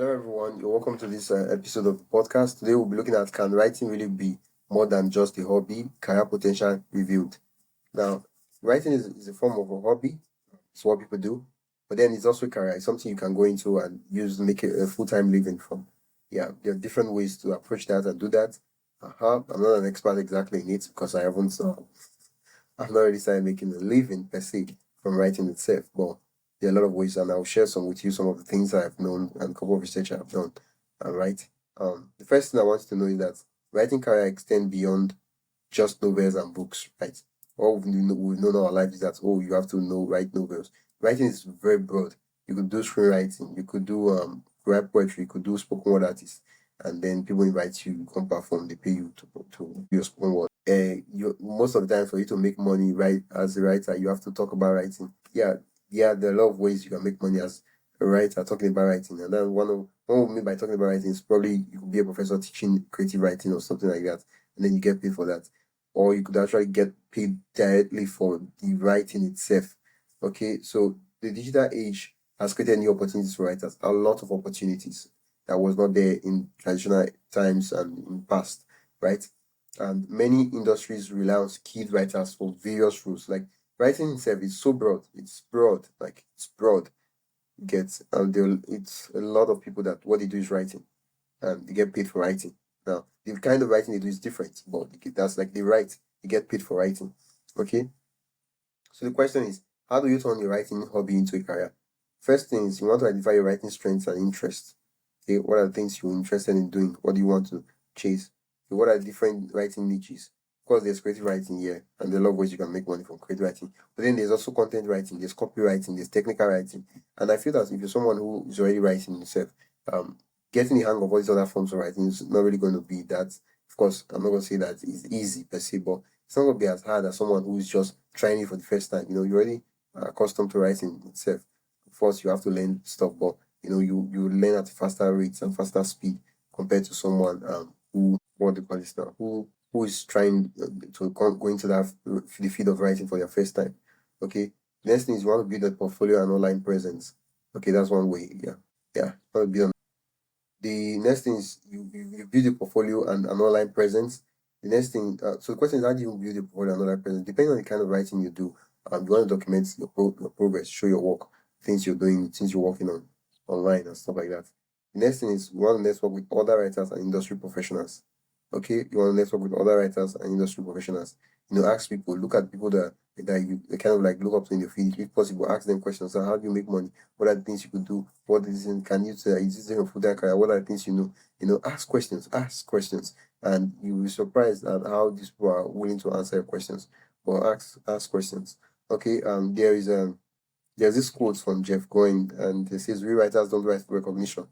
Hello, everyone. You're welcome to this episode of the podcast. Today, we'll be looking at can writing really be more than just a hobby? Career potential revealed. Now, writing is a form of a hobby. It's what people do, but then it's also a career. It's something you can go into and use make it a full time living from. Yeah, there are different ways to approach that and do that. I'm not an expert exactly in it because I haven't. I've not really started making a living per se from writing itself, but there are a lot of ways, and I'll share some with you, some of the things I've known and a couple of research I've done. Right. The first thing I want you to know is that writing career extend beyond just novels and books, right? All we've known all our life is that you have to know write novels. Writing is very broad. You could do screenwriting, you could do write poetry, you could do spoken word artist, and then people invite you, you come perform, they pay you to do your spoken word. You most of the time for you to make money, right, as a writer, you have to talk about writing. Yeah, there are a lot of ways you can make money as a writer talking about writing, and then one of me by talking about writing is probably you could be a professor teaching creative writing or something like that, and then you get paid for that, or you could actually get paid directly for the writing itself. Okay, so the digital age has created new opportunities for writers, a lot of opportunities that was not there in traditional times and in past, right? And many industries rely on skilled writers for various roles. Like writing itself is so broad. It's broad. Like it's broad. Gets and it's a lot of people that what they do is writing and they get paid for writing. Now the kind of writing they do is different, but that's like they write, they get paid for writing. Okay. So the question is, how do you turn your writing hobby into a career? First thing is you want to identify your writing strengths and interests. Okay, what are the things you're interested in doing? What do you want to chase? Okay, what are different writing niches? Of course, there's creative writing here, and there are a lot of ways you can make money from creative writing. But then there's also content writing, there's copywriting, there's technical writing. And I feel that if you're someone who is already writing yourself, um, getting the hang of all these other forms of writing is not really going to be that. Of course, I'm not going to say that it's easy per se, but it's not going to be as hard as someone who is just trying it for the first time. You're already accustomed to writing itself. Of course, you have to learn stuff, but you learn at faster rates and faster speed compared to someone who what do you call this now who is trying to go into the field of writing for their first time. Okay. Next thing is you want to build a portfolio and online presence. Okay, that's one way. Yeah. You want to build the next thing is you build a portfolio and an online presence. The next thing, so the question is, how do you build a portfolio and online presence? Depending on the kind of writing you do, you want to document your progress, show your work, things you're doing, things you're working on online and stuff like that. The next thing is you want to network with other writers and industry professionals. Okay, you want to network with other writers and industry professionals. Ask people, look at people that you kind of like look up to in the field. If possible, ask them questions. How do you make money? What are the things you could do? What is it? Can you say, is this your full time career? What are the things you know? Ask questions, and you'll be surprised at how these people are willing to answer your questions. But ask questions. Okay, there's this quote from Jeff Going, and it says, "Rewriters don't write for recognition;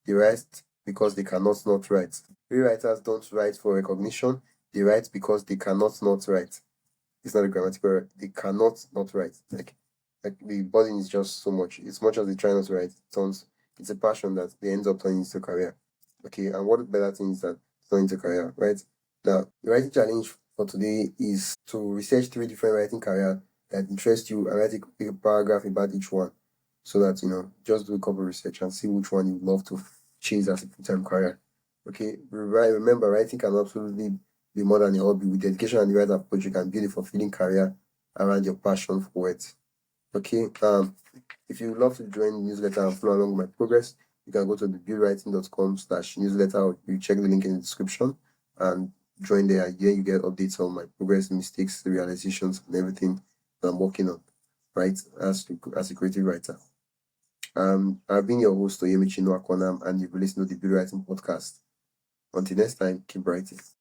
they write because they cannot not write. Rewriters don't write for recognition; they write because they cannot not write." It's not a grammatical error. They cannot not write. Like the burden is just so much. As much as they try not to write, it's a passion that they end up turning into a career. Okay, and what better thing is that turning into a career, right? Now, the writing challenge for today is to research 3 different writing career that interest you and write a paragraph about each one. So that just do a couple of research and see which one you'd love to chase as a full-time career. Okay, remember, writing can absolutely be more than a hobby. With dedication and the right approach, you can build a fulfilling career around your passion for it. Okay. If you would love to join the newsletter and follow along with my progress, you can go to the buildwriting.com/newsletter, or you check the link in the description and join there. Here you get updates on my progress, mistakes, realizations, and everything that I'm working on, right? As a creative writer. I've been your host, Oyemichi Noakonam, and you've been listening to the Build Writing podcast. Until next time, keep writing.